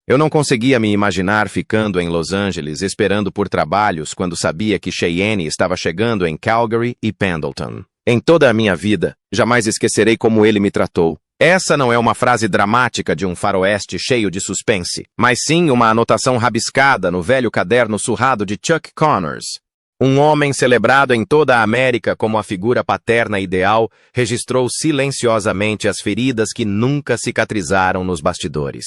Eu não conseguia me imaginar ficando em Los Angeles esperando por trabalhos quando sabia que Cheyenne estava chegando em Calgary e Pendleton. Em toda a minha vida, jamais esquecerei como ele me tratou. Essa não é uma frase dramática de um faroeste cheio de suspense, mas sim uma anotação rabiscada no velho caderno surrado de Chuck Connors. Um homem celebrado em toda a América como a figura paterna ideal, registrou silenciosamente as feridas que nunca cicatrizaram nos bastidores.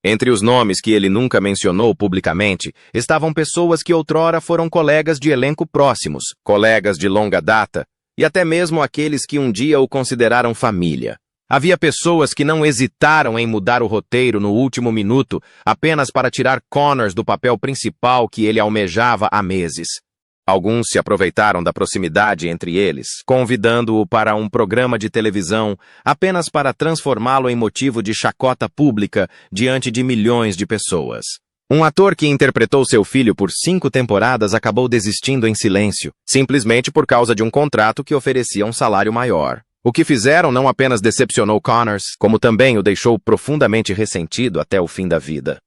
Entre os nomes que ele nunca mencionou publicamente, estavam pessoas que outrora foram colegas de elenco próximos, colegas de longa data, e até mesmo aqueles que um dia o consideraram família. Havia pessoas que não hesitaram em mudar o roteiro no último minuto apenas para tirar Connors do papel principal que ele almejava há meses. Alguns se aproveitaram da proximidade entre eles, convidando-o para um programa de televisão apenas para transformá-lo em motivo de chacota pública diante de milhões de pessoas. Um ator que interpretou seu filho por 5 temporadas acabou desistindo em silêncio, simplesmente por causa de um contrato que oferecia um salário maior. O que fizeram não apenas decepcionou Connors, como também o deixou profundamente ressentido até o fim da vida.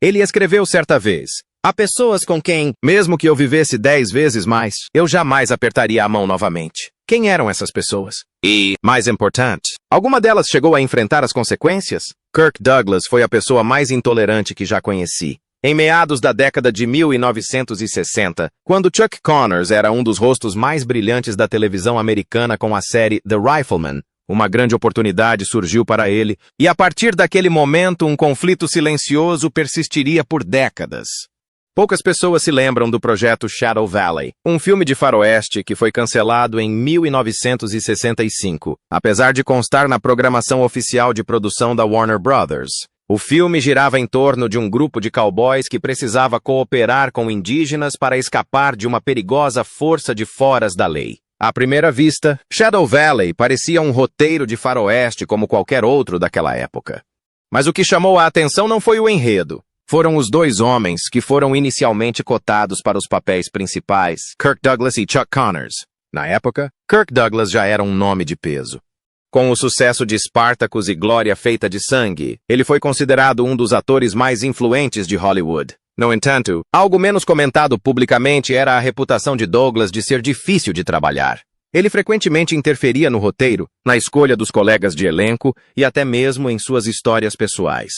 Ele escreveu certa vez: "Há pessoas com quem, mesmo que eu vivesse 10 vezes mais, eu jamais apertaria a mão novamente. Quem eram essas pessoas? E, mais importante, alguma delas chegou a enfrentar as consequências? Kirk Douglas foi a pessoa mais intolerante que já conheci. Em meados da década de 1960, quando Chuck Connors era um dos rostos mais brilhantes da televisão americana com a série The Rifleman, uma grande oportunidade surgiu para ele, e a partir daquele momento um conflito silencioso persistiria por décadas. Poucas pessoas se lembram do projeto Shadow Valley, um filme de faroeste que foi cancelado em 1965, apesar de constar na programação oficial de produção da Warner Brothers. O filme girava em torno de um grupo de cowboys que precisava cooperar com indígenas para escapar de uma perigosa força de foras da lei. À primeira vista, Shadow Valley parecia um roteiro de faroeste como qualquer outro daquela época. Mas o que chamou a atenção não foi o enredo. Foram os 2 homens que foram inicialmente cotados para os papéis principais, Kirk Douglas e Chuck Connors. Na época, Kirk Douglas já era um nome de peso. Com o sucesso de Spartacus e Glória Feita de Sangue, ele foi considerado um dos atores mais influentes de Hollywood. No entanto, algo menos comentado publicamente era a reputação de Douglas de ser difícil de trabalhar. Ele frequentemente interferia no roteiro, na escolha dos colegas de elenco e até mesmo em suas histórias pessoais.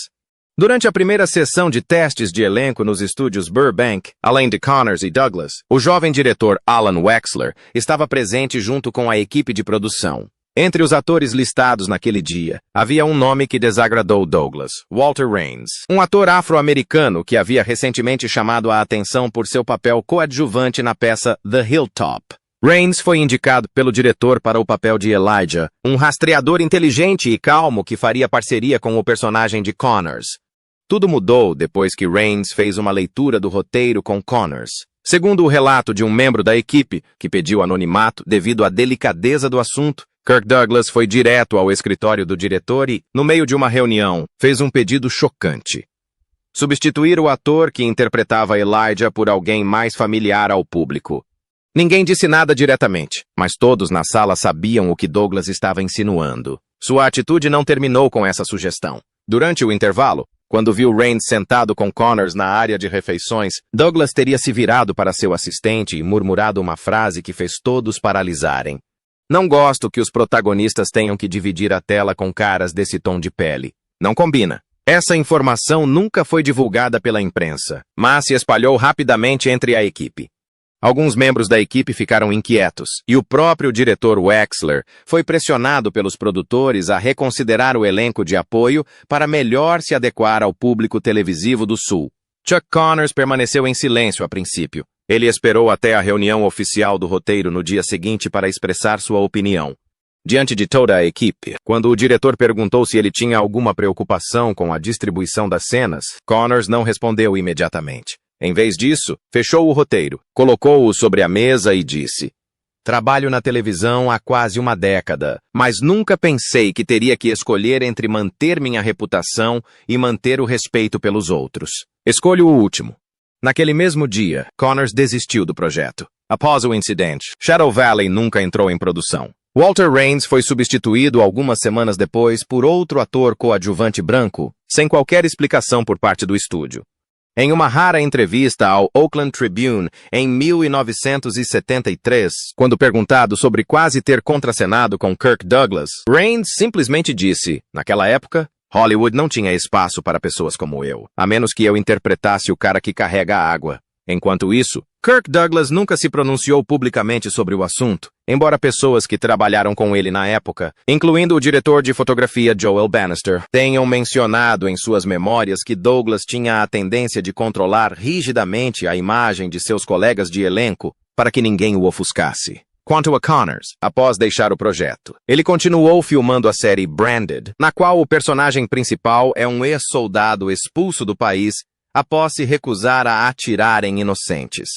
Durante a primeira sessão de testes de elenco nos estúdios Burbank, além de Connors e Douglas, o jovem diretor Alan Wexler estava presente junto com a equipe de produção. Entre os atores listados naquele dia, havia um nome que desagradou Douglas, Walter Raines, um ator afro-americano que havia recentemente chamado a atenção por seu papel coadjuvante na peça The Hilltop. Raines foi indicado pelo diretor para o papel de Elijah, um rastreador inteligente e calmo que faria parceria com o personagem de Connors. Tudo mudou depois que Raines fez uma leitura do roteiro com Connors. Segundo o relato de um membro da equipe, que pediu anonimato devido à delicadeza do assunto, Kirk Douglas foi direto ao escritório do diretor e, no meio de uma reunião, fez um pedido chocante: substituir o ator que interpretava Elijah por alguém mais familiar ao público. Ninguém disse nada diretamente, mas todos na sala sabiam o que Douglas estava insinuando. Sua atitude não terminou com essa sugestão. Durante o intervalo, quando viu Raines sentado com Connors na área de refeições, Douglas teria se virado para seu assistente e murmurado uma frase que fez todos paralisarem: "Não gosto que os protagonistas tenham que dividir a tela com caras desse tom de pele. Não combina." Essa informação nunca foi divulgada pela imprensa, mas se espalhou rapidamente entre a equipe. Alguns membros da equipe ficaram inquietos, e o próprio diretor Wexler foi pressionado pelos produtores a reconsiderar o elenco de apoio para melhor se adequar ao público televisivo do Sul. Chuck Connors permaneceu em silêncio a princípio. Ele esperou até a reunião oficial do roteiro no dia seguinte para expressar sua opinião. Diante de toda a equipe, quando o diretor perguntou se ele tinha alguma preocupação com a distribuição das cenas, Connors não respondeu imediatamente. Em vez disso, fechou o roteiro, colocou-o sobre a mesa e disse: "Trabalho na televisão há quase uma década, mas nunca pensei que teria que escolher entre manter minha reputação e manter o respeito pelos outros. Escolho o último." Naquele mesmo dia, Connors desistiu do projeto. Após o incidente, Shadow Valley nunca entrou em produção. Walter Raines foi substituído algumas semanas depois por outro ator coadjuvante branco, sem qualquer explicação por parte do estúdio. Em uma rara entrevista ao Oakland Tribune em 1973, quando perguntado sobre quase ter contracenado com Kirk Douglas, Raines simplesmente disse, naquela época, Hollywood não tinha espaço para pessoas como eu, a menos que eu interpretasse o cara que carrega a água. Enquanto isso, Kirk Douglas nunca se pronunciou publicamente sobre o assunto, embora pessoas que trabalharam com ele na época, incluindo o diretor de fotografia Joel Bannister, tenham mencionado em suas memórias que Douglas tinha a tendência de controlar rigidamente a imagem de seus colegas de elenco para que ninguém o ofuscasse. Quanto a Connors, após deixar o projeto, ele continuou filmando a série Branded, na qual o personagem principal é um ex-soldado expulso do país após se recusar a atirar em inocentes.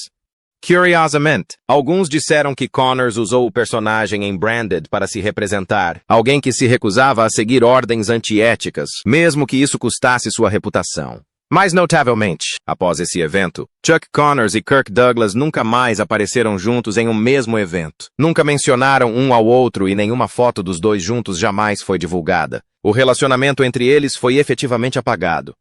Curiosamente, alguns disseram que Connors usou o personagem em Branded para se representar, alguém que se recusava a seguir ordens antiéticas, mesmo que isso custasse sua reputação. Mais notavelmente, após esse evento, Chuck Connors e Kirk Douglas nunca mais apareceram juntos em um mesmo evento. Nunca mencionaram um ao outro e nenhuma foto dos dois juntos jamais foi divulgada. O relacionamento entre eles foi efetivamente apagado.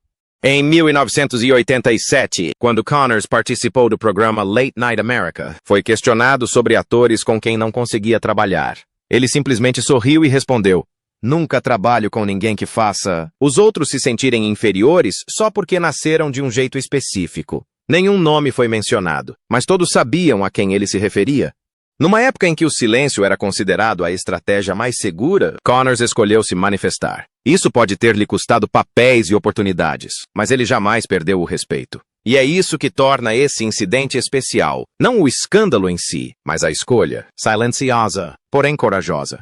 Em 1987, quando Connors participou do programa Late Night America, foi questionado sobre atores com quem não conseguia trabalhar. Ele simplesmente sorriu e respondeu, "Nunca trabalho com ninguém que faça os outros se sentirem inferiores só porque nasceram de um jeito específico." Nenhum nome foi mencionado, mas todos sabiam a quem ele se referia. Numa época em que o silêncio era considerado a estratégia mais segura, Connors escolheu se manifestar. Isso pode ter lhe custado papéis e oportunidades, mas ele jamais perdeu o respeito. E é isso que torna esse incidente especial, não o escândalo em si, mas a escolha, silenciosa, porém corajosa.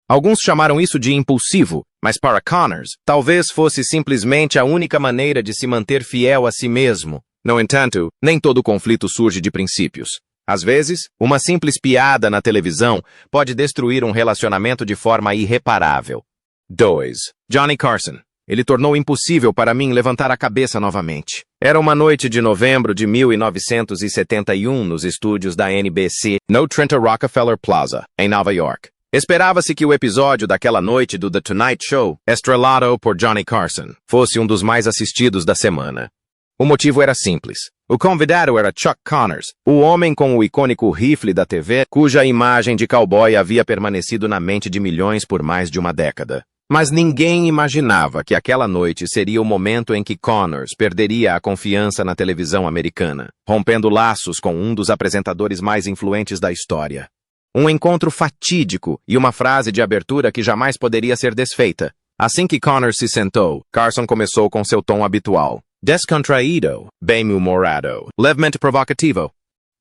Alguns chamaram isso de impulsivo, mas para Connors, talvez fosse simplesmente a única maneira de se manter fiel a si mesmo. No entanto, nem todo conflito surge de princípios. Às vezes, uma simples piada na televisão pode destruir um relacionamento de forma irreparável. 2. Johnny Carson. Ele tornou impossível para mim levantar a cabeça novamente. Era uma noite de novembro de 1971 nos estúdios da NBC, no Trenta Rockefeller Plaza, em Nova York. Esperava-se que o episódio daquela noite do The Tonight Show, estrelado por Johnny Carson, fosse um dos mais assistidos da semana. O motivo era simples. O convidado era Chuck Connors, o homem com o icônico rifle da TV, cuja imagem de cowboy havia permanecido na mente de milhões por mais de uma década. Mas ninguém imaginava que aquela noite seria o momento em que Connors perderia a confiança na televisão americana, rompendo laços com um dos apresentadores mais influentes da história. Um encontro fatídico e uma frase de abertura que jamais poderia ser desfeita. Assim que Connors se sentou, Carson começou com seu tom habitual. Descontraído, bem-humorado, levemente provocativo.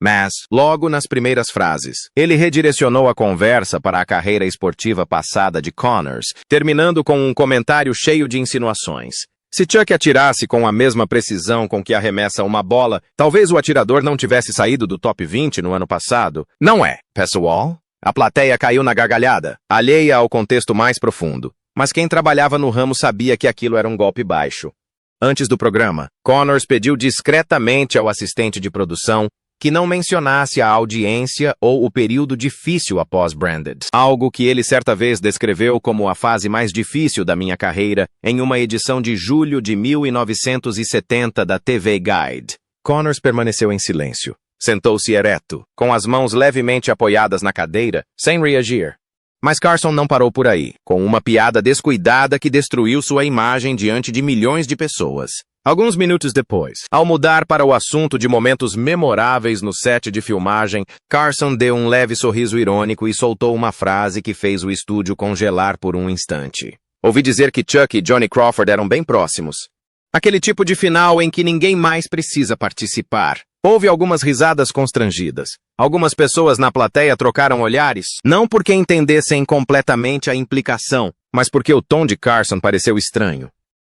Mas, logo nas primeiras frases, ele redirecionou a conversa para a carreira esportiva passada de Connors, terminando com um comentário cheio de insinuações. Se Chuck atirasse com a mesma precisão com que arremessa uma bola, talvez o atirador não tivesse saído do top 20 no ano passado. Não é, pessoal? A plateia caiu na gargalhada, alheia ao contexto mais profundo. Mas quem trabalhava no ramo sabia que aquilo era um golpe baixo. Antes do programa, Connors pediu discretamente ao assistente de produção que não mencionasse a audiência ou o período difícil após Branded, algo que ele certa vez descreveu como a fase mais difícil da minha carreira em uma edição de julho de 1970 da TV Guide. Connors permaneceu em silêncio. Sentou-se ereto, com as mãos levemente apoiadas na cadeira, sem reagir. Mas Carson não parou por aí, com uma piada descuidada que destruiu sua imagem diante de milhões de pessoas. Alguns minutos depois, ao mudar para o assunto de momentos memoráveis no set de filmagem, Carson deu um leve sorriso irônico e soltou uma frase que fez o estúdio congelar por um instante. Ouvi dizer que Chuck e Johnny Crawford eram bem próximos. Aquele tipo de final em que ninguém mais precisa participar. Houve algumas risadas constrangidas. Algumas pessoas na plateia trocaram olhares, não porque entendessem completamente a implicação, mas porque o tom de Carson pareceu estranho.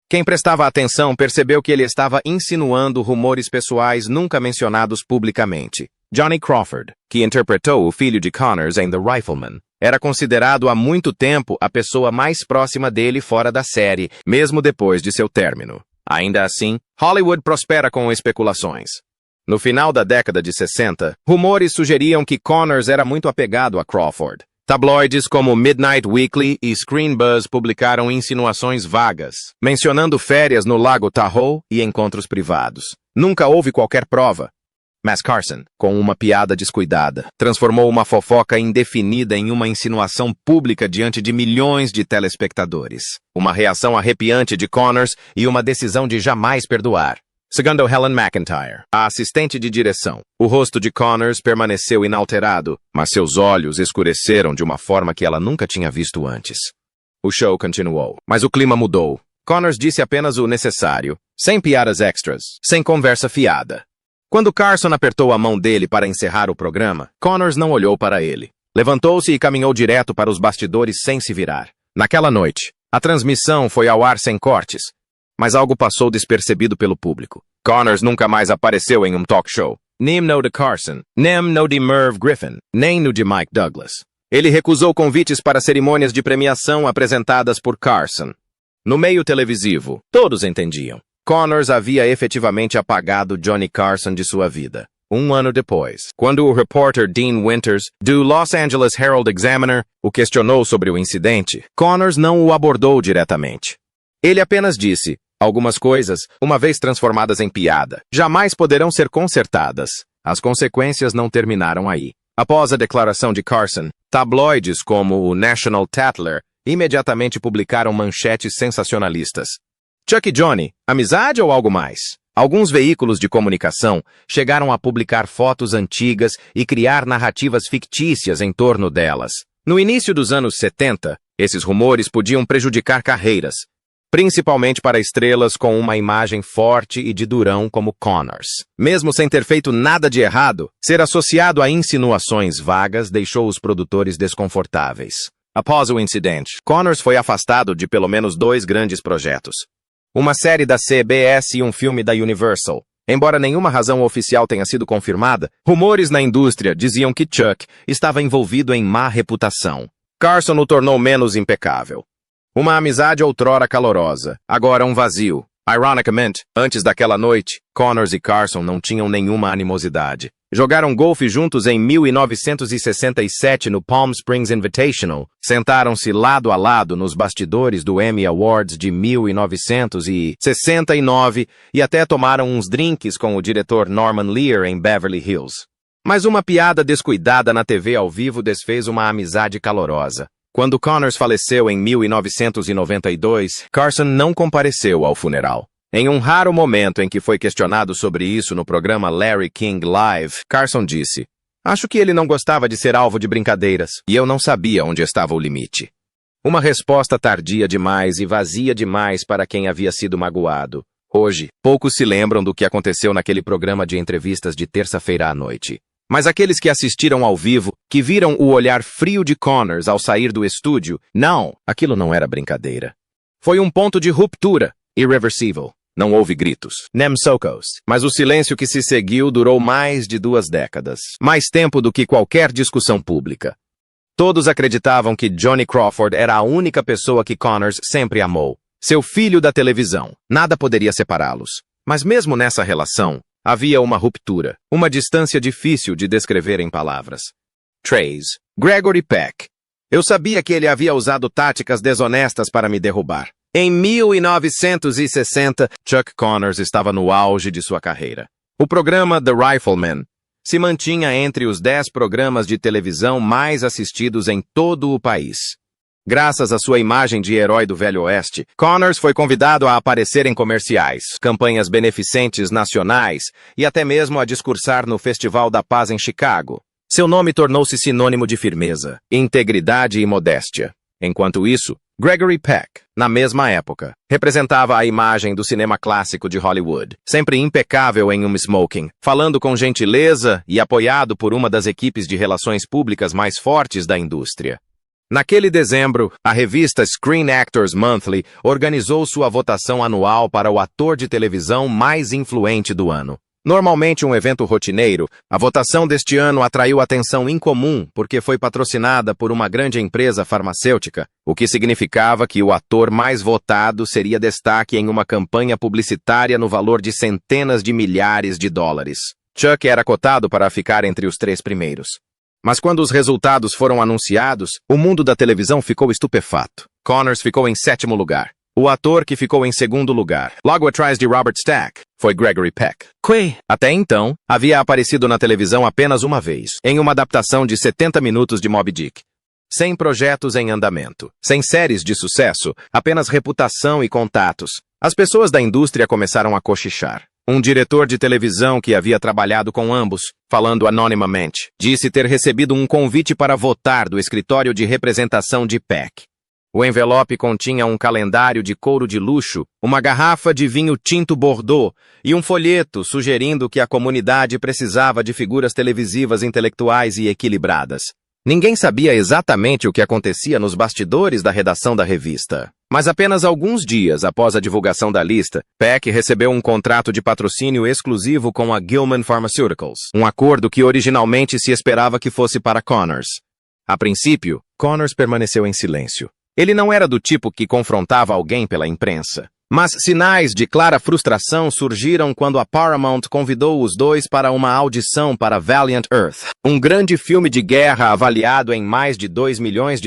Quem prestava atenção percebeu que ele estava insinuando rumores pessoais nunca mencionados publicamente. Johnny Crawford, que interpretou o filho de Connors em The Rifleman, era considerado há muito tempo a pessoa mais próxima dele fora da série, mesmo depois de seu término. Ainda assim, Hollywood prospera com especulações. No final da década de 60, rumores sugeriam que Connors era muito apegado a Crawford. Tabloides como Midnight Weekly e Screen Buzz publicaram insinuações vagas, mencionando férias no Lago Tahoe e encontros privados. Nunca houve qualquer prova. Mas Carson, com uma piada descuidada, transformou uma fofoca indefinida em uma insinuação pública diante de milhões de telespectadores. Uma reação arrepiante de Connors e uma decisão de jamais perdoar. Segundo Helen McIntyre, a assistente de direção, o rosto de Connors permaneceu inalterado, mas seus olhos escureceram de uma forma que ela nunca tinha visto antes. O show continuou, mas o clima mudou. Connors disse apenas o necessário, sem piadas extras, sem conversa fiada. Quando Carson apertou a mão dele para encerrar o programa, Connors não olhou para ele. Levantou-se e caminhou direto para os bastidores sem se virar. Naquela noite, a transmissão foi ao ar sem cortes, mas algo passou despercebido pelo público. Connors nunca mais apareceu em um talk show. Nem no de Carson, nem no de Merv Griffin, nem no de Mike Douglas. Ele recusou convites para cerimônias de premiação apresentadas por Carson. No meio televisivo, todos entendiam. Connors havia efetivamente apagado Johnny Carson de sua vida. Um ano depois, quando o repórter Dean Winters, do Los Angeles Herald-Examiner, o questionou sobre o incidente, Connors não o abordou diretamente. Ele apenas disse: algumas coisas, uma vez transformadas em piada, jamais poderão ser consertadas. As consequências não terminaram aí. Após a declaração de Carson, tabloides como o National Tatler imediatamente publicaram manchetes sensacionalistas. Chuck e Johnny, amizade ou algo mais? Alguns veículos de comunicação chegaram a publicar fotos antigas e criar narrativas fictícias em torno delas. No início dos anos 70, esses rumores podiam prejudicar carreiras, principalmente para estrelas com uma imagem forte e de durão como Connors. Mesmo sem ter feito nada de errado, ser associado a insinuações vagas deixou os produtores desconfortáveis. Após o incidente, Connors foi afastado de pelo menos 2 grandes projetos. Uma série da CBS e um filme da Universal. Embora nenhuma razão oficial tenha sido confirmada, rumores na indústria diziam que Chuck estava envolvido em má reputação. Carson o tornou menos impecável. Uma amizade outrora calorosa, agora um vazio. Ironicamente, antes daquela noite, Connors e Carson não tinham nenhuma animosidade. Jogaram golfe juntos em 1967 no Palm Springs Invitational, sentaram-se lado a lado nos bastidores do Emmy Awards de 1969 e até tomaram uns drinks com o diretor Norman Lear em Beverly Hills. Mas uma piada descuidada na TV ao vivo desfez uma amizade calorosa. Quando Connors faleceu em 1992, Carson não compareceu ao funeral. Em um raro momento em que foi questionado sobre isso no programa Larry King Live, Carson disse: "Acho que ele não gostava de ser alvo de brincadeiras, e eu não sabia onde estava o limite." Uma resposta tardia demais e vazia demais para quem havia sido magoado. Hoje, poucos se lembram do que aconteceu naquele programa de entrevistas de terça-feira à noite. Mas aqueles que assistiram ao vivo, que viram o olhar frio de Connors ao sair do estúdio, não, aquilo não era brincadeira. Foi um ponto de ruptura, irreversível. Não houve gritos, nem socos, mas o silêncio que se seguiu durou mais de 2 décadas. Mais tempo do que qualquer discussão pública. Todos acreditavam que Johnny Crawford era a única pessoa que Connors sempre amou. Seu filho da televisão. Nada poderia separá-los. Mas mesmo nessa relação, havia uma ruptura, uma distância difícil de descrever em palavras. Trace, Gregory Peck. Eu sabia que ele havia usado táticas desonestas para me derrubar. Em 1960, Chuck Connors estava no auge de sua carreira. O programa The Rifleman se mantinha entre os 10 programas de televisão mais assistidos em todo o país. Graças à sua imagem de herói do Velho Oeste, Connors foi convidado a aparecer em comerciais, campanhas beneficentes nacionais e até mesmo a discursar no Festival da Paz em Chicago. Seu nome tornou-se sinônimo de firmeza, integridade e modéstia. Enquanto isso, Gregory Peck, na mesma época, representava a imagem do cinema clássico de Hollywood, sempre impecável em um smoking, falando com gentileza e apoiado por uma das equipes de relações públicas mais fortes da indústria. Naquele dezembro, a revista Screen Actors Monthly organizou sua votação anual para o ator de televisão mais influente do ano. Normalmente um evento rotineiro, a votação deste ano atraiu atenção incomum porque foi patrocinada por uma grande empresa farmacêutica, o que significava que o ator mais votado seria destaque em uma campanha publicitária no valor de centenas de milhares de dólares. Chuck era cotado para ficar entre os 3 primeiros. Mas quando os resultados foram anunciados, o mundo da televisão ficou estupefato. Connors ficou em 7º lugar. O ator que ficou em 2º lugar, logo atrás de Robert Stack, foi Gregory Peck, que, até então, havia aparecido na televisão apenas uma vez, em uma adaptação de 70 minutos de Moby Dick. Sem projetos em andamento, sem séries de sucesso, apenas reputação e contatos, as pessoas da indústria começaram a cochichar. Um diretor de televisão que havia trabalhado com ambos, falando anonimamente, disse ter recebido um convite para votar do escritório de representação de Peck. O envelope continha um calendário de couro de luxo, uma garrafa de vinho tinto Bordeaux e um folheto sugerindo que a comunidade precisava de figuras televisivas intelectuais e equilibradas. Ninguém sabia exatamente o que acontecia nos bastidores da redação da revista. Mas apenas alguns dias após a divulgação da lista, Peck recebeu um contrato de patrocínio exclusivo com a Gilman Pharmaceuticals, um acordo que originalmente se esperava que fosse para Connors. A princípio, Connors permaneceu em silêncio. Ele não era do tipo que confrontava alguém pela imprensa. Mas sinais de clara frustração surgiram quando a Paramount convidou os dois para uma audição para Valiant Earth, um grande filme de guerra avaliado em mais de $2 milhões.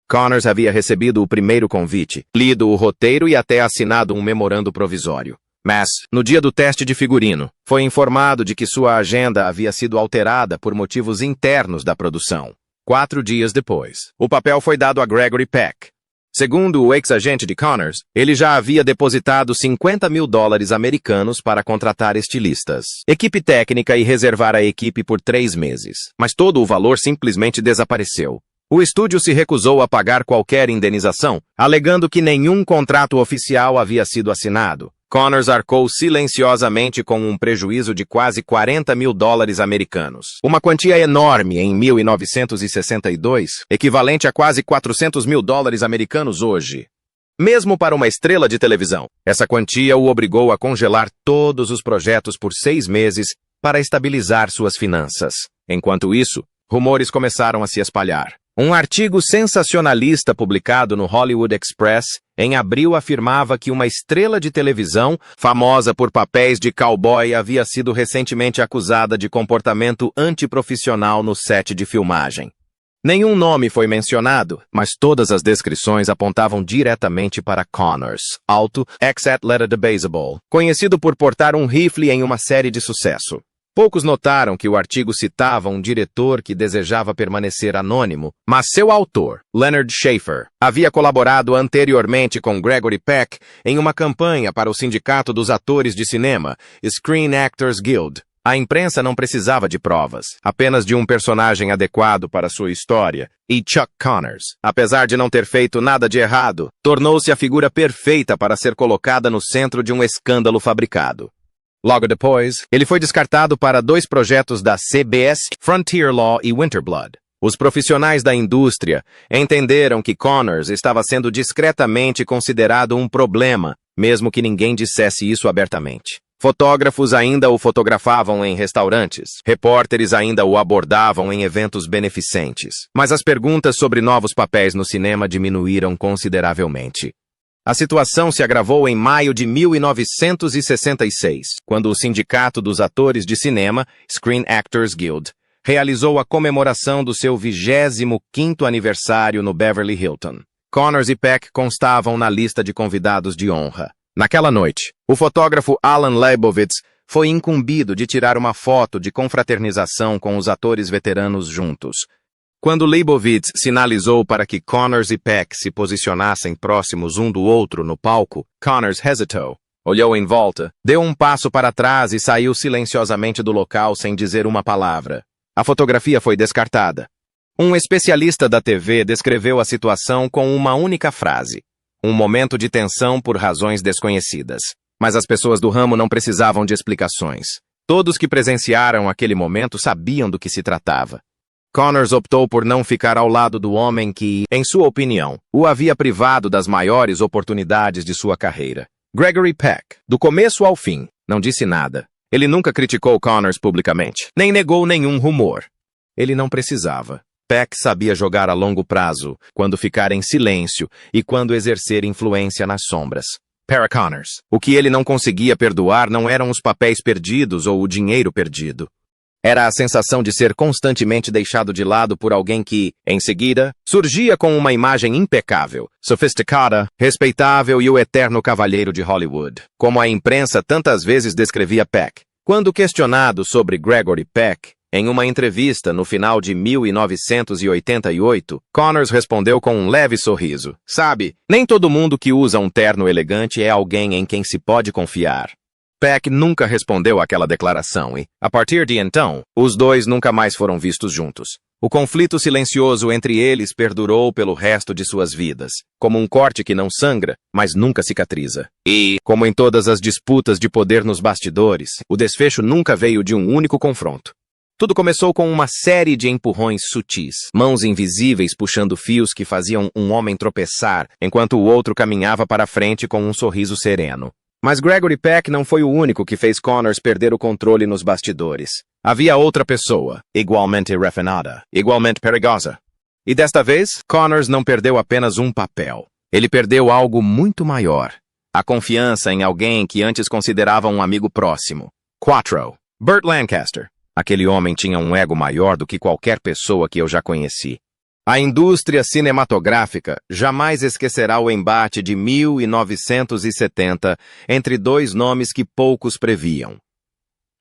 Connors havia recebido o primeiro convite, lido o roteiro e até assinado um memorando provisório. Mas, no dia do teste de figurino, foi informado de que sua agenda havia sido alterada por motivos internos da produção. 4 dias depois, o papel foi dado a Gregory Peck. Segundo o ex-agente de Connors, ele já havia depositado $50 mil americanos para contratar estilistas, equipe técnica e reservar a equipe por 3 meses. Mas todo o valor simplesmente desapareceu. O estúdio se recusou a pagar qualquer indenização, alegando que nenhum contrato oficial havia sido assinado. Connors arcou silenciosamente com um prejuízo de quase $40 mil americanos. Uma quantia enorme em 1962, equivalente a quase $400 mil americanos hoje. Mesmo para uma estrela de televisão, essa quantia o obrigou a congelar todos os projetos por 6 meses para estabilizar suas finanças. Enquanto isso, rumores começaram a se espalhar. Um artigo sensacionalista publicado no Hollywood Express em abril afirmava que uma estrela de televisão, famosa por papéis de cowboy, havia sido recentemente acusada de comportamento antiprofissional no set de filmagem. Nenhum nome foi mencionado, mas todas as descrições apontavam diretamente para Connors, alto, ex-atleta de beisebol, conhecido por portar um rifle em uma série de sucesso. Poucos notaram que o artigo citava um diretor que desejava permanecer anônimo, mas seu autor, Leonard Schaefer, havia colaborado anteriormente com Gregory Peck em uma campanha para o Sindicato dos Atores de Cinema, Screen Actors Guild. A imprensa não precisava de provas, apenas de um personagem adequado para sua história, e Chuck Connors, apesar de não ter feito nada de errado, tornou-se a figura perfeita para ser colocada no centro de um escândalo fabricado. Logo depois, ele foi descartado para 2 projetos da CBS, Frontier Law e Winterblood. Os profissionais da indústria entenderam que Connors estava sendo discretamente considerado um problema, mesmo que ninguém dissesse isso abertamente. Fotógrafos ainda o fotografavam em restaurantes, repórteres ainda o abordavam em eventos beneficentes. Mas as perguntas sobre novos papéis no cinema diminuíram consideravelmente. A situação se agravou em maio de 1966, quando o Sindicato dos Atores de Cinema, Screen Actors Guild, realizou a comemoração do seu 25º aniversário no Beverly Hilton. Connors e Peck constavam na lista de convidados de honra. Naquela noite, o fotógrafo Alan Leibovitz foi incumbido de tirar uma foto de confraternização com os atores veteranos juntos. Quando Leibovitz sinalizou para que Connors e Peck se posicionassem próximos um do outro no palco, Connors hesitou, olhou em volta, deu um passo para trás e saiu silenciosamente do local sem dizer uma palavra. A fotografia foi descartada. Um especialista da TV descreveu a situação com uma única frase: um momento de tensão por razões desconhecidas. Mas as pessoas do ramo não precisavam de explicações. Todos que presenciaram aquele momento sabiam do que se tratava. Connors optou por não ficar ao lado do homem que, em sua opinião, o havia privado das maiores oportunidades de sua carreira. Gregory Peck, do começo ao fim, não disse nada. Ele nunca criticou Connors publicamente, nem negou nenhum rumor. Ele não precisava. Peck sabia jogar a longo prazo, quando ficar em silêncio e quando exercer influência nas sombras. Para Connors, o que ele não conseguia perdoar não eram os papéis perdidos ou o dinheiro perdido. Era a sensação de ser constantemente deixado de lado por alguém que, em seguida, surgia com uma imagem impecável, sofisticada, respeitável e o eterno cavalheiro de Hollywood, como a imprensa tantas vezes descrevia Peck. Quando questionado sobre Gregory Peck, em uma entrevista no final de 1988, Connors respondeu com um leve sorriso. Sabe, nem todo mundo que usa um terno elegante é alguém em quem se pode confiar. Peck nunca respondeu àquela declaração e, a partir de então, os dois nunca mais foram vistos juntos. O conflito silencioso entre eles perdurou pelo resto de suas vidas, como um corte que não sangra, mas nunca cicatriza. E, como em todas as disputas de poder nos bastidores, o desfecho nunca veio de um único confronto. Tudo começou com uma série de empurrões sutis, mãos invisíveis puxando fios que faziam um homem tropeçar, enquanto o outro caminhava para frente com um sorriso sereno. Mas Gregory Peck não foi o único que fez Connors perder o controle nos bastidores. Havia outra pessoa, igualmente refinada, igualmente perigosa. E desta vez, Connors não perdeu apenas um papel. Ele perdeu algo muito maior. A confiança em alguém que antes considerava um amigo próximo. Quattro. Burt Lancaster. Aquele homem tinha um ego maior do que qualquer pessoa que eu já conheci. A indústria cinematográfica jamais esquecerá o embate de 1970 entre dois nomes que poucos previam.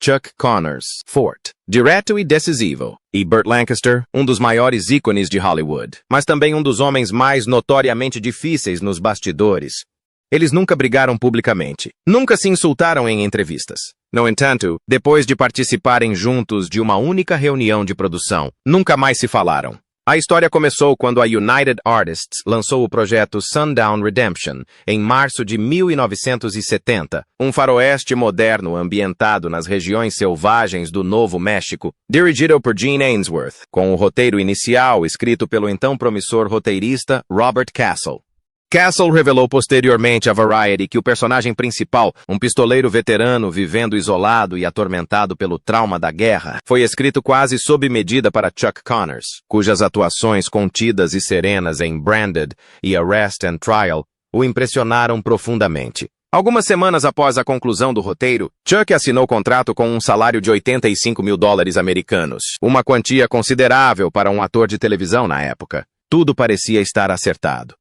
Chuck Connors, forte, direto e decisivo, e Burt Lancaster, um dos maiores ícones de Hollywood, mas também um dos homens mais notoriamente difíceis nos bastidores. Eles nunca brigaram publicamente, nunca se insultaram em entrevistas. No entanto, depois de participarem juntos de uma única reunião de produção, nunca mais se falaram. A história começou quando a United Artists lançou o projeto Sundown Redemption, em março de 1970, um faroeste moderno ambientado nas regiões selvagens do Novo México, dirigido por Gene Ainsworth, com o roteiro inicial escrito pelo então promissor roteirista Robert Castle. Castle revelou posteriormente a Variety que o personagem principal, um pistoleiro veterano vivendo isolado e atormentado pelo trauma da guerra, foi escrito quase sob medida para Chuck Connors, cujas atuações contidas e serenas em Branded e Arrest and Trial o impressionaram profundamente. Algumas semanas após a conclusão do roteiro, Chuck assinou contrato com um salário de $85 mil americanos, uma quantia considerável para um ator de televisão na época. Tudo parecia estar acertado.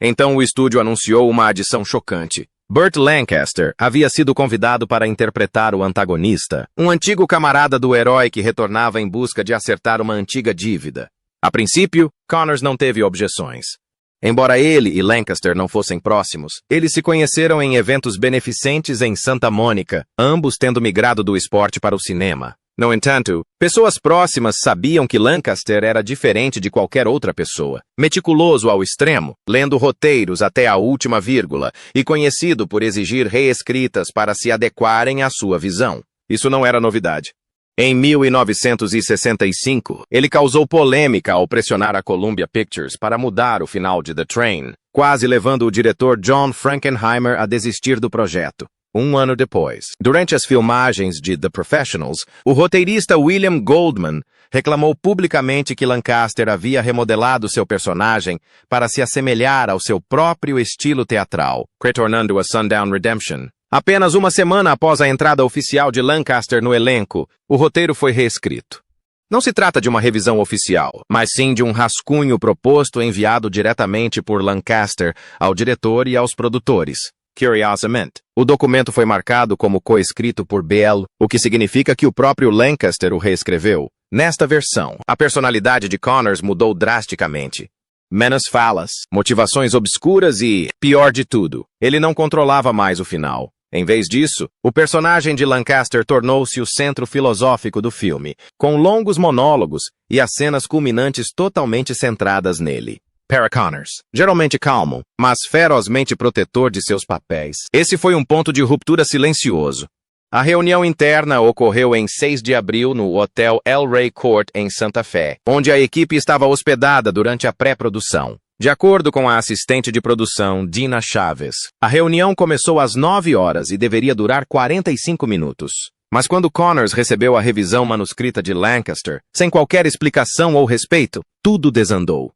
Então o estúdio anunciou uma adição chocante. Burt Lancaster havia sido convidado para interpretar o antagonista, um antigo camarada do herói que retornava em busca de acertar uma antiga dívida. A princípio, Connors não teve objeções. Embora ele e Lancaster não fossem próximos, eles se conheceram em eventos beneficentes em Santa Mônica, ambos tendo migrado do esporte para o cinema. No entanto, pessoas próximas sabiam que Lancaster era diferente de qualquer outra pessoa, meticuloso ao extremo, lendo roteiros até a última vírgula e conhecido por exigir reescritas para se adequarem à sua visão. Isso não era novidade. Em 1965, ele causou polêmica ao pressionar a Columbia Pictures para mudar o final de The Train, quase levando o diretor John Frankenheimer a desistir do projeto. Um ano depois, durante as filmagens de The Professionals, o roteirista William Goldman reclamou publicamente que Lancaster havia remodelado seu personagem para se assemelhar ao seu próprio estilo teatral, retornando a Sundown Redemption. Apenas uma semana após a entrada oficial de Lancaster no elenco, o roteiro foi reescrito. Não se trata de uma revisão oficial, mas sim de um rascunho proposto e enviado diretamente por Lancaster ao diretor e aos produtores. Curiosamente, o documento foi marcado como coescrito por Bell, o que significa que o próprio Lancaster o reescreveu. Nesta versão, a personalidade de Connors mudou drasticamente. Menos falas, motivações obscuras e, pior de tudo, ele não controlava mais o final. Em vez disso, o personagem de Lancaster tornou-se o centro filosófico do filme, com longos monólogos e as cenas culminantes totalmente centradas nele. Para Connors, geralmente calmo, mas ferozmente protetor de seus papéis, esse foi um ponto de ruptura silencioso. A reunião interna ocorreu em 6 de abril no Hotel El Rey Court, em Santa Fé, onde a equipe estava hospedada durante a pré-produção. De acordo com a assistente de produção, Dina Chaves, a reunião começou às 9 horas e deveria durar 45 minutos. Mas quando Connors recebeu a revisão manuscrita de Lancaster, sem qualquer explicação ou respeito, tudo desandou.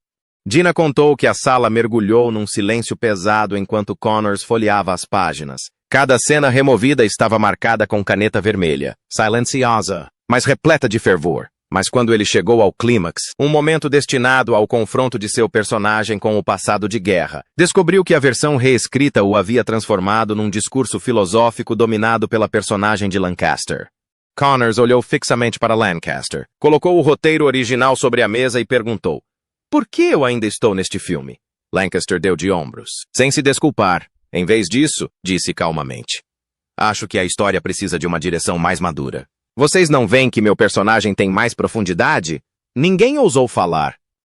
Dina contou que a sala mergulhou num silêncio pesado enquanto Connors folheava as páginas. Cada cena removida estava marcada com caneta vermelha, silenciosa, mas repleta de fervor. Mas quando ele chegou ao clímax, um momento destinado ao confronto de seu personagem com o passado de guerra, descobriu que a versão reescrita o havia transformado num discurso filosófico dominado pela personagem de Lancaster. Connors olhou fixamente para Lancaster, colocou o roteiro original sobre a mesa e perguntou: "Por que eu ainda estou neste filme?" Lancaster deu de ombros, sem se desculpar. Em vez disso, disse calmamente: "Acho que a história precisa de uma direção mais madura. Vocês não veem que meu personagem tem mais profundidade?" Ninguém ousou falar.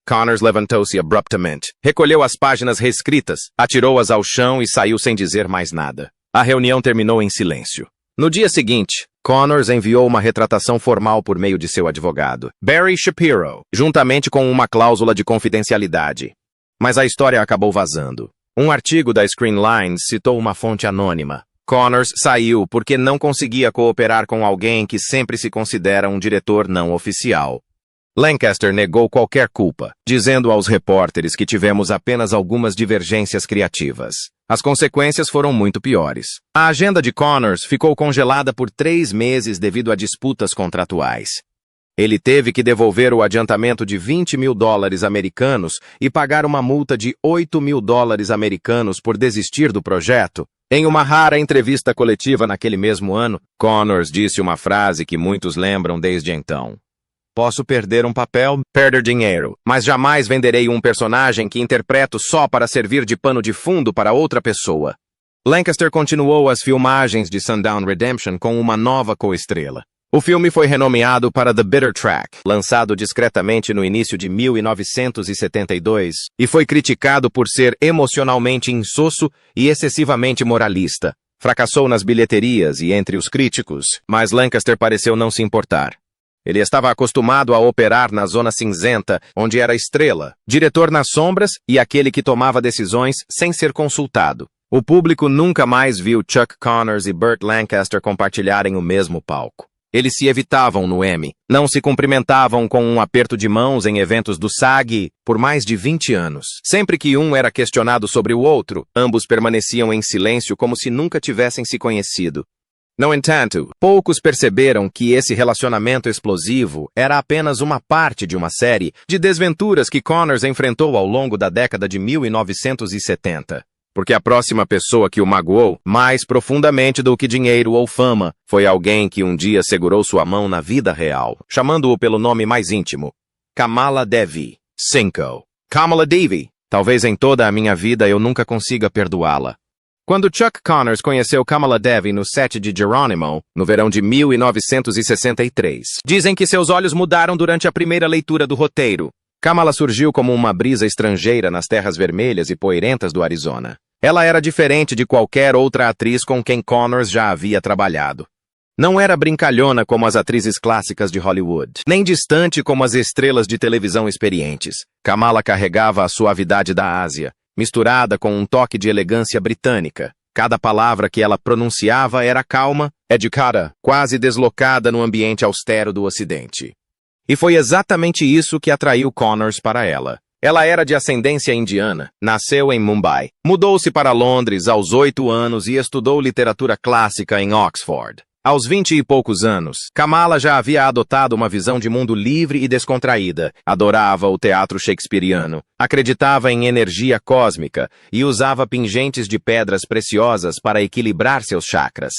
Connors levantou-se abruptamente, recolheu as páginas reescritas, atirou-as ao chão e saiu sem dizer mais nada. A reunião terminou em silêncio. No dia seguinte, Connors enviou uma retratação formal por meio de seu advogado, Barry Shapiro, juntamente com uma cláusula de confidencialidade. Mas a história acabou vazando. Um artigo da Screenlines citou uma fonte anônima. Connors saiu porque não conseguia cooperar com alguém que sempre se considera um diretor não oficial. Lancaster negou qualquer culpa, dizendo aos repórteres que tivemos apenas algumas divergências criativas. As consequências foram muito piores. A agenda de Connors ficou congelada por 3 meses devido a disputas contratuais. Ele teve que devolver o adiantamento de $20.000 americanos e pagar uma multa de $8.000 americanos por desistir do projeto. Em uma rara entrevista coletiva naquele mesmo ano, Connors disse uma frase que muitos lembram desde então: "Posso perder um papel, perder dinheiro, mas jamais venderei um personagem que interpreto só para servir de pano de fundo para outra pessoa." Lancaster continuou as filmagens de Sundown Redemption com uma nova coestrela. O filme foi renomeado para The Bitter Track, lançado discretamente no início de 1972, e foi criticado por ser emocionalmente insosso e excessivamente moralista. Fracassou nas bilheterias e entre os críticos, mas Lancaster pareceu não se importar. Ele estava acostumado a operar na zona cinzenta, onde era estrela, diretor nas sombras e aquele que tomava decisões sem ser consultado. O público nunca mais viu Chuck Connors e Burt Lancaster compartilharem o mesmo palco. Eles se evitavam no Emmy, não se cumprimentavam com um aperto de mãos em eventos do SAG por mais de 20 anos. Sempre que um era questionado sobre o outro, ambos permaneciam em silêncio como se nunca tivessem se conhecido. No entanto, poucos perceberam que esse relacionamento explosivo era apenas uma parte de uma série de desventuras que Connors enfrentou ao longo da década de 1970. Porque a próxima pessoa que o magoou, mais profundamente do que dinheiro ou fama, foi alguém que um dia segurou sua mão na vida real, chamando-o pelo nome mais íntimo: Kamala Devi. 5. Kamala Devi. Talvez em toda a minha vida eu nunca consiga perdoá-la. Quando Chuck Connors conheceu Kamala Devi no set de Geronimo, no verão de 1963, dizem que seus olhos mudaram durante a primeira leitura do roteiro. Kamala surgiu como uma brisa estrangeira nas terras vermelhas e poeirentas do Arizona. Ela era diferente de qualquer outra atriz com quem Connors já havia trabalhado. Não era brincalhona como as atrizes clássicas de Hollywood, nem distante como as estrelas de televisão experientes. Kamala carregava a suavidade da Ásia, misturada com um toque de elegância britânica. Cada palavra que ela pronunciava era calma, educada, quase deslocada no ambiente austero do Ocidente. E foi exatamente isso que atraiu Connors para ela. Ela era de ascendência indiana, nasceu em Mumbai, mudou-se para Londres aos 8 anos e estudou literatura clássica em Oxford. Aos 20 e poucos anos, Kamala já havia adotado uma visão de mundo livre e descontraída, adorava o teatro shakespeariano, acreditava em energia cósmica e usava pingentes de pedras preciosas para equilibrar seus chakras.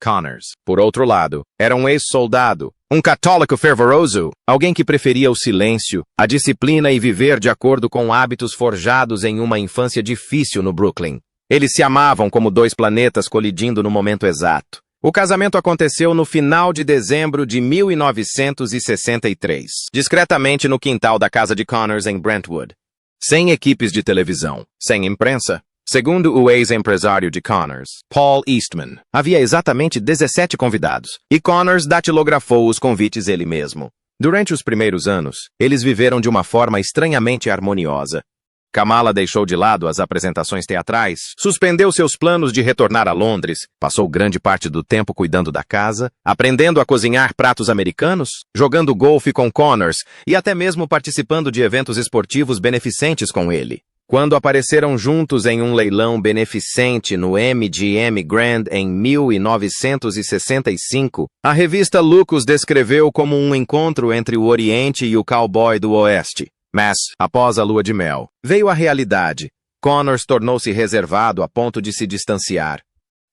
Connors, por outro lado, era um ex-soldado, um católico fervoroso, alguém que preferia o silêncio, a disciplina e viver de acordo com hábitos forjados em uma infância difícil no Brooklyn. Eles se amavam como 2 planetas colidindo no momento exato. O casamento aconteceu no final de dezembro de 1963, discretamente no quintal da casa de Connors em Brentwood. Sem equipes de televisão, sem imprensa. Segundo o ex-empresário de Connors, Paul Eastman, havia exatamente 17 convidados, e Connors datilografou os convites ele mesmo. Durante os primeiros anos, eles viveram de uma forma estranhamente harmoniosa. Kamala deixou de lado as apresentações teatrais, suspendeu seus planos de retornar a Londres, passou grande parte do tempo cuidando da casa, aprendendo a cozinhar pratos americanos, jogando golfe com Connors e até mesmo participando de eventos esportivos beneficentes com ele. Quando apareceram juntos em um leilão beneficente no MGM Grand em 1965, a revista Look os descreveu como um encontro entre o Oriente e o cowboy do Oeste. Mas, após a lua de mel, veio a realidade. Connors tornou-se reservado a ponto de se distanciar.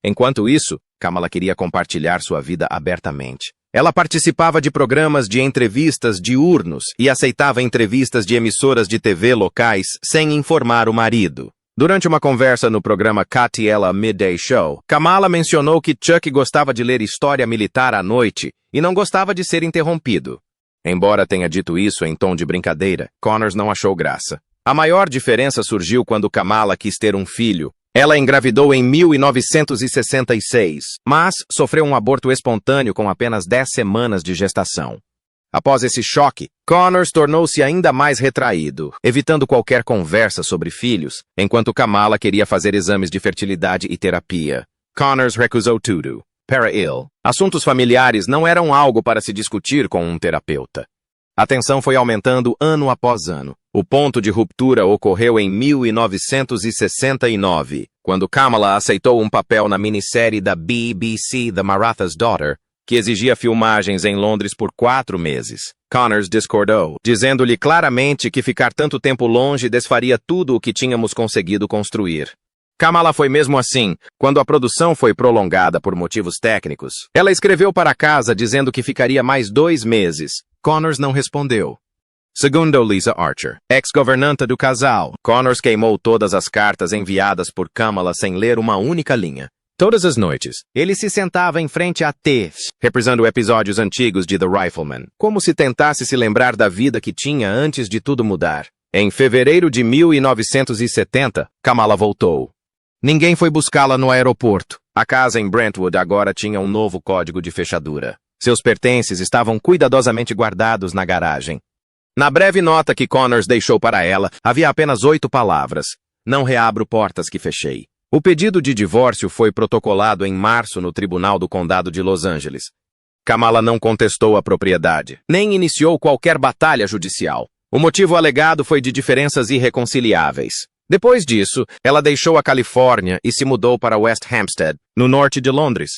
Enquanto isso, Kamala queria compartilhar sua vida abertamente. Ela participava de programas de entrevistas diurnos e aceitava entrevistas de emissoras de TV locais sem informar o marido. Durante uma conversa no programa Katiela Midday Show, Kamala mencionou que Chuck gostava de ler história militar à noite e não gostava de ser interrompido. Embora tenha dito isso em tom de brincadeira, Connors não achou graça. A maior diferença surgiu quando Kamala quis ter um filho. Ela engravidou em 1966, mas sofreu um aborto espontâneo com apenas 10 semanas de gestação. Após esse choque, Connors tornou-se ainda mais retraído, evitando qualquer conversa sobre filhos, enquanto Kamala queria fazer exames de fertilidade e terapia. Connors recusou tudo. Para-il. Assuntos familiares não eram algo para se discutir com um terapeuta. A tensão foi aumentando ano após ano. O ponto de ruptura ocorreu em 1969, quando Kamala aceitou um papel na minissérie da BBC The Maratha's Daughter, que exigia filmagens em Londres por 4 meses. Connors discordou, dizendo-lhe claramente que ficar tanto tempo longe desfaria tudo o que tínhamos conseguido construir. Kamala foi mesmo assim, quando a produção foi prolongada por motivos técnicos. Ela escreveu para casa dizendo que ficaria mais 2 meses. Connors não respondeu. Segundo Lisa Archer, ex-governanta do casal, Connors queimou todas as cartas enviadas por Kamala sem ler uma única linha. Todas as noites, ele se sentava em frente à TV, reprisando episódios antigos de The Rifleman, como se tentasse se lembrar da vida que tinha antes de tudo mudar. Em fevereiro de 1970, Kamala voltou. Ninguém foi buscá-la no aeroporto. A casa em Brentwood agora tinha um novo código de fechadura. Seus pertences estavam cuidadosamente guardados na garagem. Na breve nota que Connors deixou para ela, havia apenas 8 palavras. Não reabro portas que fechei. O pedido de divórcio foi protocolado em março no Tribunal do Condado de Los Angeles. Kamala não contestou a propriedade, nem iniciou qualquer batalha judicial. O motivo alegado foi de diferenças irreconciliáveis. Depois disso, ela deixou a Califórnia e se mudou para West Hampstead, no norte de Londres.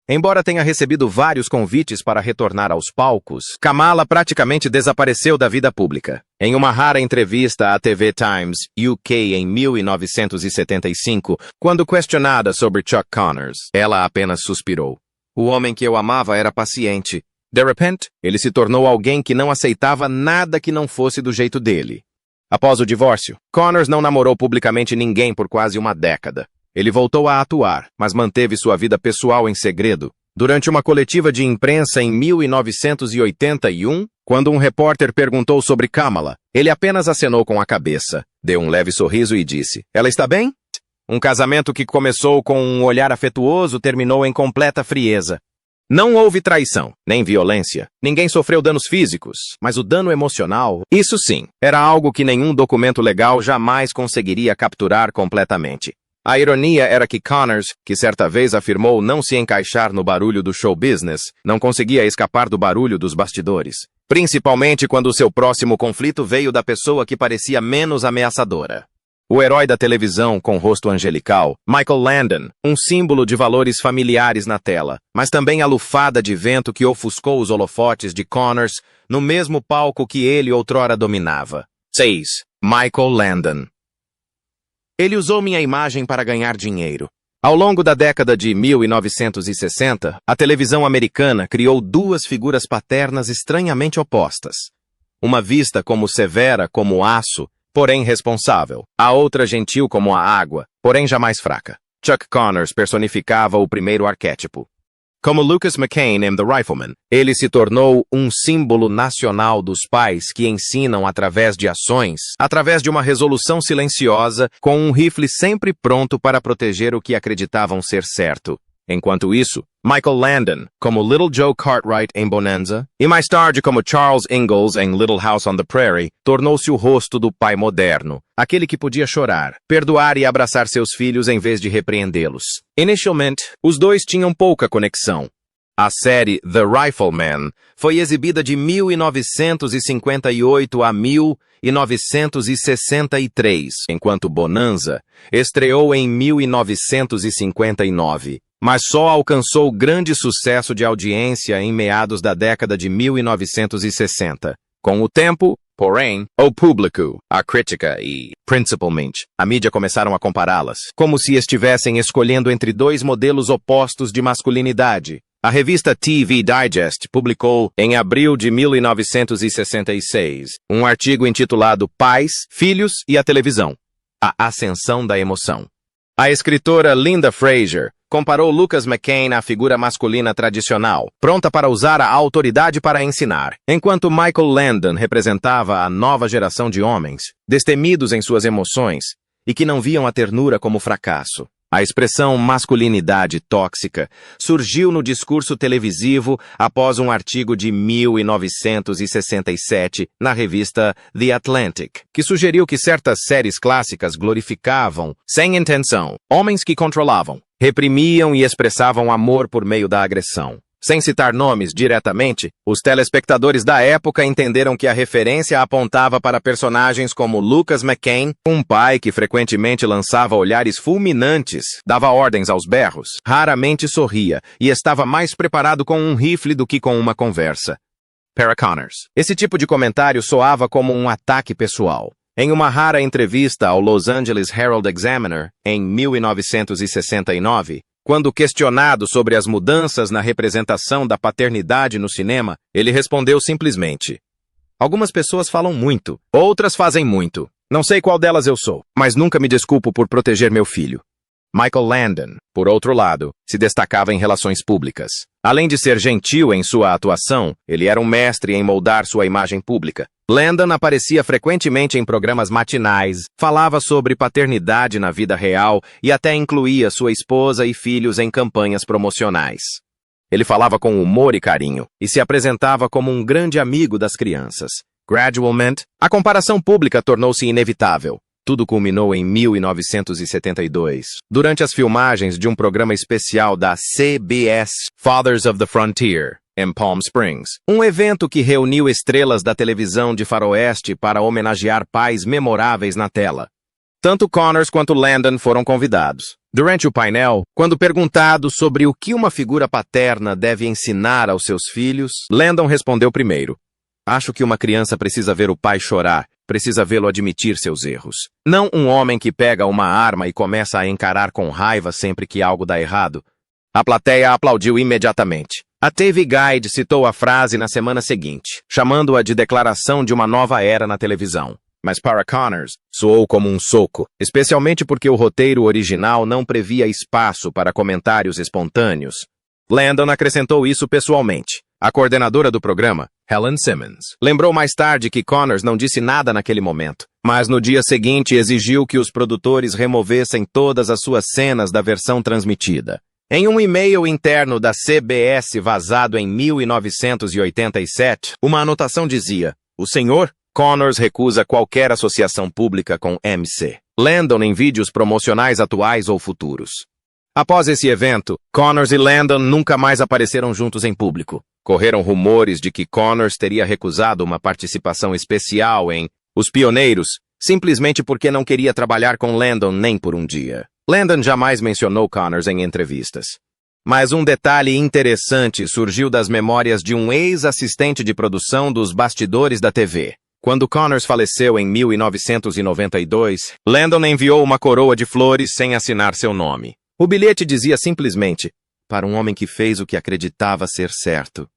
Embora tenha recebido vários convites para retornar aos palcos, Kamala praticamente desapareceu da vida pública. Em uma rara entrevista à TV Times UK em 1975, quando questionada sobre Chuck Connors, ela apenas suspirou. O homem que eu amava era paciente. De repente, ele se tornou alguém que não aceitava nada que não fosse do jeito dele. Após o divórcio, Connors não namorou publicamente ninguém por quase uma década. Ele voltou a atuar, mas manteve sua vida pessoal em segredo. Durante uma coletiva de imprensa em 1981, quando um repórter perguntou sobre Kamala, ele apenas acenou com a cabeça, deu um leve sorriso e disse, "Ela está bem?" Um casamento que começou com um olhar afetuoso terminou em completa frieza. Não houve traição, nem violência. Ninguém sofreu danos físicos, mas o dano emocional, isso sim, era algo que nenhum documento legal jamais conseguiria capturar completamente. A ironia era que Connors, que certa vez afirmou não se encaixar no barulho do show business, não conseguia escapar do barulho dos bastidores. Principalmente quando seu próximo conflito veio da pessoa que parecia menos ameaçadora. O herói da televisão com rosto angelical, Michael Landon, um símbolo de valores familiares na tela, mas também a lufada de vento que ofuscou os holofotes de Connors no mesmo palco que ele outrora dominava. 6. Michael Landon. Ele usou minha imagem para ganhar dinheiro. Ao longo da década de 1960, a televisão americana criou 2 figuras paternas estranhamente opostas. Uma vista como severa como aço, porém responsável. A outra gentil como a água, porém jamais fraca. Chuck Connors personificava o primeiro arquétipo. Como Lucas McCain em The Rifleman, ele se tornou um símbolo nacional dos pais que ensinam através de ações, através de uma resolução silenciosa, com um rifle sempre pronto para proteger o que acreditavam ser certo. Enquanto isso, Michael Landon, como Little Joe Cartwright em Bonanza, e mais tarde como Charles Ingalls em Little House on the Prairie, tornou-se o rosto do pai moderno, aquele que podia chorar, perdoar e abraçar seus filhos em vez de repreendê-los. Inicialmente, os dois tinham pouca conexão. A série The Rifleman foi exibida de 1958 a 1963, enquanto Bonanza estreou em 1959, mas só alcançou grande sucesso de audiência em meados da década de 1960. Com o tempo, porém, o público, a crítica e, principalmente, a mídia começaram a compará-las, como se estivessem escolhendo entre dois modelos opostos de masculinidade. A revista TV Digest publicou, em abril de 1966, um artigo intitulado Pais, Filhos e a Televisão: A Ascensão da Emoção. A escritora Linda Fraser comparou Lucas McCain à figura masculina tradicional, pronta para usar a autoridade para ensinar, enquanto Michael Landon representava a nova geração de homens, destemidos em suas emoções e que não viam a ternura como fracasso. A expressão masculinidade tóxica surgiu no discurso televisivo após um artigo de 1967 na revista The Atlantic, que sugeriu que certas séries clássicas glorificavam, sem intenção, homens que controlavam, reprimiam e expressavam amor por meio da agressão. Sem citar nomes diretamente, os telespectadores da época entenderam que a referência apontava para personagens como Lucas McCain, um pai que frequentemente lançava olhares fulminantes, dava ordens aos berros, raramente sorria e estava mais preparado com um rifle do que com uma conversa. Para Connors. Esse tipo de comentário soava como um ataque pessoal. Em uma rara entrevista ao Los Angeles Herald Examiner, em 1969, quando questionado sobre as mudanças na representação da paternidade no cinema, ele respondeu simplesmente: "Algumas pessoas falam muito, outras fazem muito. Não sei qual delas eu sou, mas nunca me desculpo por proteger meu filho." Michael Landon, por outro lado, se destacava em relações públicas. Além de ser gentil em sua atuação, ele era um mestre em moldar sua imagem pública. Landon aparecia frequentemente em programas matinais, falava sobre paternidade na vida real e até incluía sua esposa e filhos em campanhas promocionais. Ele falava com humor e carinho e se apresentava como um grande amigo das crianças. Gradualmente, a comparação pública tornou-se inevitável. Tudo culminou em 1972, durante as filmagens de um programa especial da CBS, Fathers of the Frontier, em Palm Springs, um evento que reuniu estrelas da televisão de faroeste para homenagear pais memoráveis na tela. Tanto Connors quanto Landon foram convidados. Durante o painel, quando perguntado sobre o que uma figura paterna deve ensinar aos seus filhos, Landon respondeu primeiro: "Acho que uma criança precisa ver o pai chorar, precisa vê-lo admitir seus erros. Não um homem que pega uma arma e começa a encarar com raiva sempre que algo dá errado." A plateia aplaudiu imediatamente. A TV Guide citou a frase na semana seguinte, chamando-a de declaração de uma nova era na televisão. Mas para Connors, soou como um soco, especialmente porque o roteiro original não previa espaço para comentários espontâneos. Landon acrescentou isso pessoalmente. A coordenadora do programa, Helen Simmons, lembrou mais tarde que Connors não disse nada naquele momento, mas no dia seguinte exigiu que os produtores removessem todas as suas cenas da versão transmitida. Em um e-mail interno da CBS vazado em 1987, uma anotação dizia: "O senhor Connors recusa qualquer associação pública com MC. Landon em vídeos promocionais atuais ou futuros." Após esse evento, Connors e Landon nunca mais apareceram juntos em público. Correram rumores de que Connors teria recusado uma participação especial em Os Pioneiros, simplesmente porque não queria trabalhar com Landon nem por um dia. Landon jamais mencionou Connors em entrevistas. Mas um detalhe interessante surgiu das memórias de um ex-assistente de produção dos bastidores da TV. Quando Connors faleceu em 1992, Landon enviou uma coroa de flores sem assinar seu nome. O bilhete dizia simplesmente: "Para um homem que fez o que acreditava ser certo."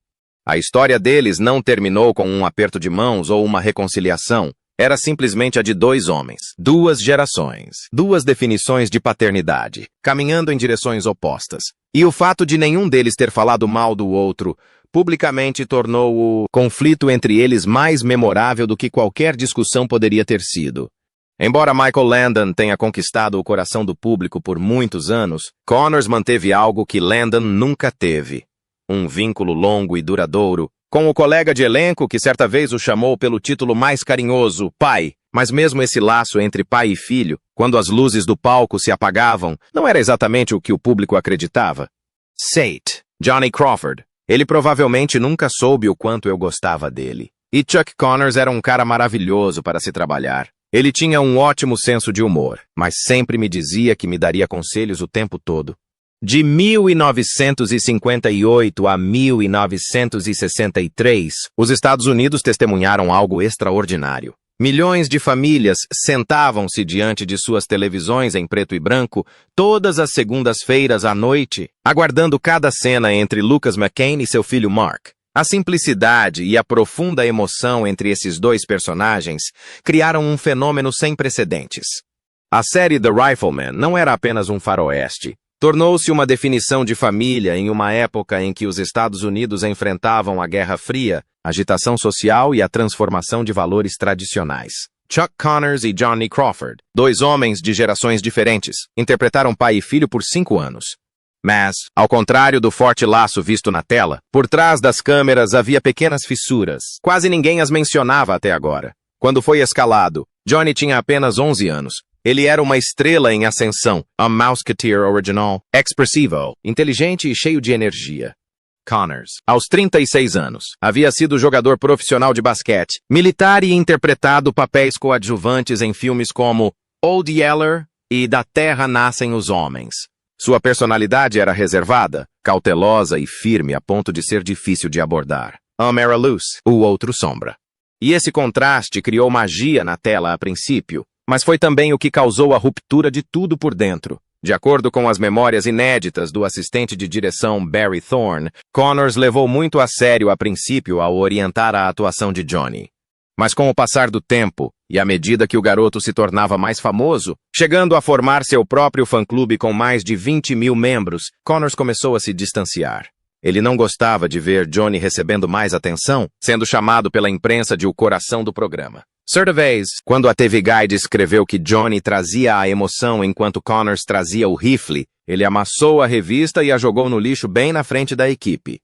A história deles não terminou com um aperto de mãos ou uma reconciliação. Era simplesmente a de dois homens, duas gerações, duas definições de paternidade, caminhando em direções opostas. E o fato de nenhum deles ter falado mal do outro publicamente tornou o conflito entre eles mais memorável do que qualquer discussão poderia ter sido. Embora Michael Landon tenha conquistado o coração do público por muitos anos, Connors manteve algo que Landon nunca teve: um vínculo longo e duradouro com o colega de elenco que certa vez o chamou pelo título mais carinhoso, pai. Mas mesmo esse laço entre pai e filho, quando as luzes do palco se apagavam, não era exatamente o que o público acreditava. Sate, Johnny Crawford, Ele provavelmente nunca soube o quanto eu gostava dele. E Chuck Connors era um cara maravilhoso para se trabalhar. Ele tinha um ótimo senso de humor, mas sempre me dizia que me daria conselhos o tempo todo. De 1958 a 1963, os Estados Unidos testemunharam algo extraordinário. Milhões de famílias sentavam-se diante de suas televisões em preto e branco todas as segundas-feiras à noite, aguardando cada cena entre Lucas McCain e seu filho Mark. A simplicidade e a profunda emoção entre esses dois personagens criaram um fenômeno sem precedentes. A série The Rifleman não era apenas um faroeste. Tornou-se uma definição de família em uma época em que os Estados Unidos enfrentavam a Guerra Fria, agitação social e a transformação de valores tradicionais. Chuck Connors e Johnny Crawford, dois homens de gerações diferentes, interpretaram pai e filho por 5 anos. Mas, ao contrário do forte laço visto na tela, por trás das câmeras havia pequenas fissuras. Quase ninguém as mencionava até agora. Quando foi escalado, Johnny tinha apenas 11 anos. Ele era uma estrela em ascensão, a Mouseketeer original, expressivo, inteligente e cheio de energia. Connors, aos 36 anos, havia sido jogador profissional de basquete, militar e interpretado papéis coadjuvantes em filmes como Old Yeller e Da Terra Nascem os Homens. Sua personalidade era reservada, cautelosa e firme a ponto de ser difícil de abordar. Era luz, o outro sombra. E esse contraste criou magia na tela a princípio, mas foi também o que causou a ruptura de tudo por dentro. De acordo com as memórias inéditas do assistente de direção Barry Thorne, Connors levou muito a sério a princípio ao orientar a atuação de Johnny. Mas com o passar do tempo, e à medida que o garoto se tornava mais famoso, chegando a formar seu próprio fã-clube com mais de 20 mil membros, Connors começou a se distanciar. Ele não gostava de ver Johnny recebendo mais atenção, sendo chamado pela imprensa de o coração do programa. Certa vez, quando a TV Guide escreveu que Johnny trazia a emoção enquanto Connors trazia o rifle, ele amassou a revista e a jogou no lixo bem na frente da equipe.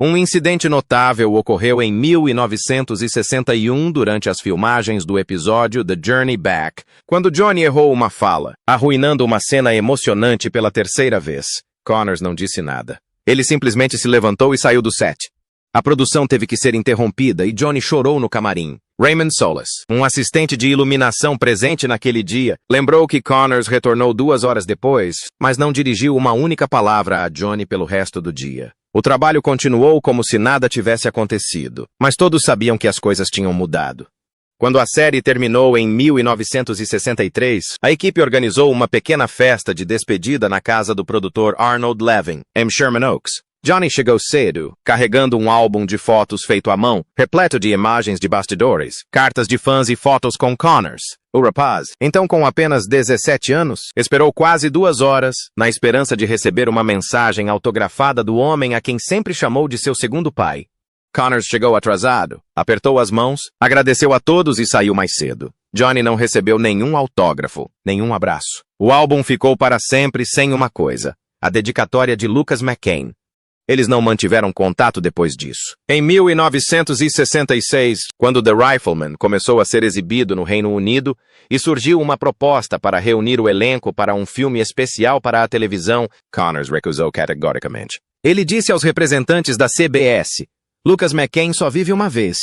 Um incidente notável ocorreu em 1961 durante as filmagens do episódio The Journey Back, quando Johnny errou uma fala, arruinando uma cena emocionante pela 3ª vez. Connors não disse nada. Ele simplesmente se levantou e saiu do set. A produção teve que ser interrompida e Johnny chorou no camarim. Raymond Solis, um assistente de iluminação presente naquele dia, lembrou que Connors retornou 2 horas depois, mas não dirigiu uma única palavra a Johnny pelo resto do dia. O trabalho continuou como se nada tivesse acontecido, mas todos sabiam que as coisas tinham mudado. Quando a série terminou em 1963, a equipe organizou uma pequena festa de despedida na casa do produtor Arnold Levin, em Sherman Oaks. Johnny chegou cedo, carregando um álbum de fotos feito à mão, repleto de imagens de bastidores, cartas de fãs e fotos com Connors. O rapaz, então com apenas 17 anos, esperou quase 2 horas, na esperança de receber uma mensagem autografada do homem a quem sempre chamou de seu segundo pai. Connors chegou atrasado, apertou as mãos, agradeceu a todos e saiu mais cedo. Johnny não recebeu nenhum autógrafo, nenhum abraço. O álbum ficou para sempre sem uma coisa: a dedicatória de Lucas McCain. Eles não mantiveram contato depois disso. Em 1966, quando The Rifleman começou a ser exibido no Reino Unido, e surgiu uma proposta para reunir o elenco para um filme especial para a televisão, Connors recusou categoricamente. Ele disse aos representantes da CBS: Lucas McCain só vive uma vez.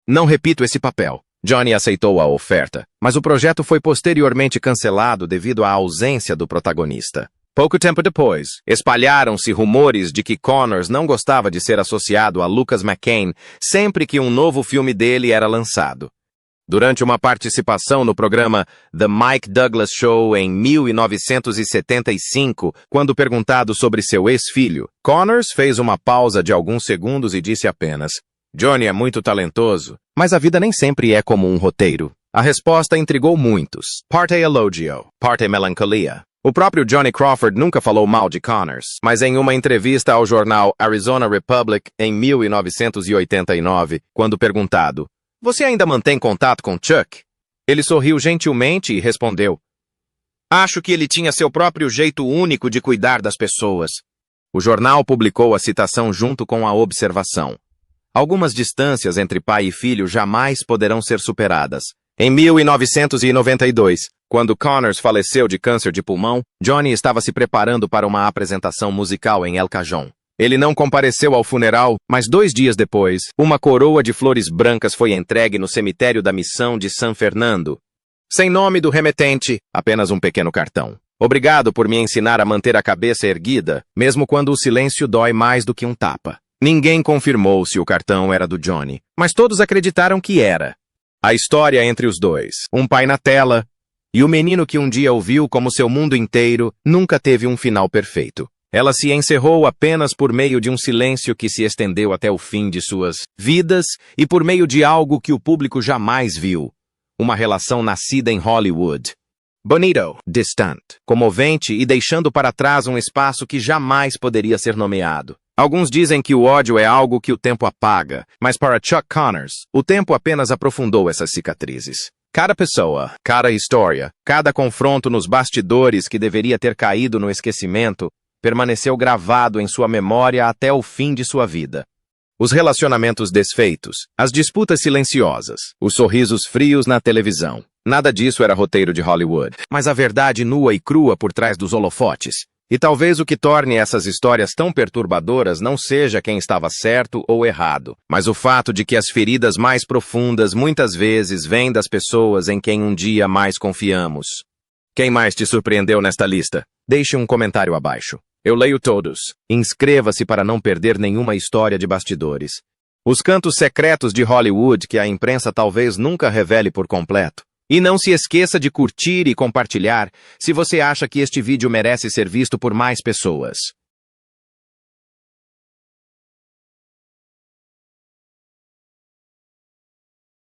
Não repito esse papel. Johnny aceitou a oferta, mas o projeto foi posteriormente cancelado devido à ausência do protagonista. Pouco tempo depois, espalharam-se rumores de que Connors não gostava de ser associado a Lucas McCain sempre que um novo filme dele era lançado. Durante uma participação no programa The Mike Douglas Show em 1975, quando perguntado sobre seu ex-filho, Connors fez uma pausa de alguns segundos e disse apenas: Johnny é muito talentoso, mas a vida nem sempre é como um roteiro. A resposta intrigou muitos. Parte elogio, parte melancolia. O próprio Johnny Crawford nunca falou mal de Connors, mas em uma entrevista ao jornal Arizona Republic em 1989, quando perguntado: Você ainda mantém contato com Chuck? Ele sorriu gentilmente e respondeu: Acho que ele tinha seu próprio jeito único de cuidar das pessoas. O jornal publicou a citação junto com a observação: Algumas distâncias entre pai e filho jamais poderão ser superadas. Em 1992, quando Connors faleceu de câncer de pulmão, Johnny estava se preparando para uma apresentação musical em El Cajon. Ele não compareceu ao funeral, mas 2 dias depois, uma coroa de flores brancas foi entregue no cemitério da Missão de San Fernando. Sem nome do remetente, apenas um pequeno cartão. Obrigado por me ensinar a manter a cabeça erguida, mesmo quando o silêncio dói mais do que um tapa. Ninguém confirmou se o cartão era do Johnny, mas todos acreditaram que era. A história entre os dois, um pai na tela, e o menino que um dia o viu como seu mundo inteiro, nunca teve um final perfeito. Ela se encerrou apenas por meio de um silêncio que se estendeu até o fim de suas vidas e por meio de algo que o público jamais viu. Uma relação nascida em Hollywood. Bonito, distante, comovente e deixando para trás um espaço que jamais poderia ser nomeado. Alguns dizem que o ódio é algo que o tempo apaga, mas para Chuck Connors, o tempo apenas aprofundou essas cicatrizes. Cada pessoa, cada história, cada confronto nos bastidores que deveria ter caído no esquecimento, permaneceu gravado em sua memória até o fim de sua vida. Os relacionamentos desfeitos, as disputas silenciosas, os sorrisos frios na televisão. Nada disso era roteiro de Hollywood, mas a verdade nua e crua por trás dos holofotes. E talvez o que torne essas histórias tão perturbadoras não seja quem estava certo ou errado, mas o fato de que as feridas mais profundas muitas vezes vêm das pessoas em quem um dia mais confiamos. Quem mais te surpreendeu nesta lista? Deixe um comentário abaixo. Eu leio todos. Inscreva-se para não perder nenhuma história de bastidores. Os cantos secretos de Hollywood que a imprensa talvez nunca revele por completo. E não se esqueça de curtir e compartilhar se você acha que este vídeo merece ser visto por mais pessoas.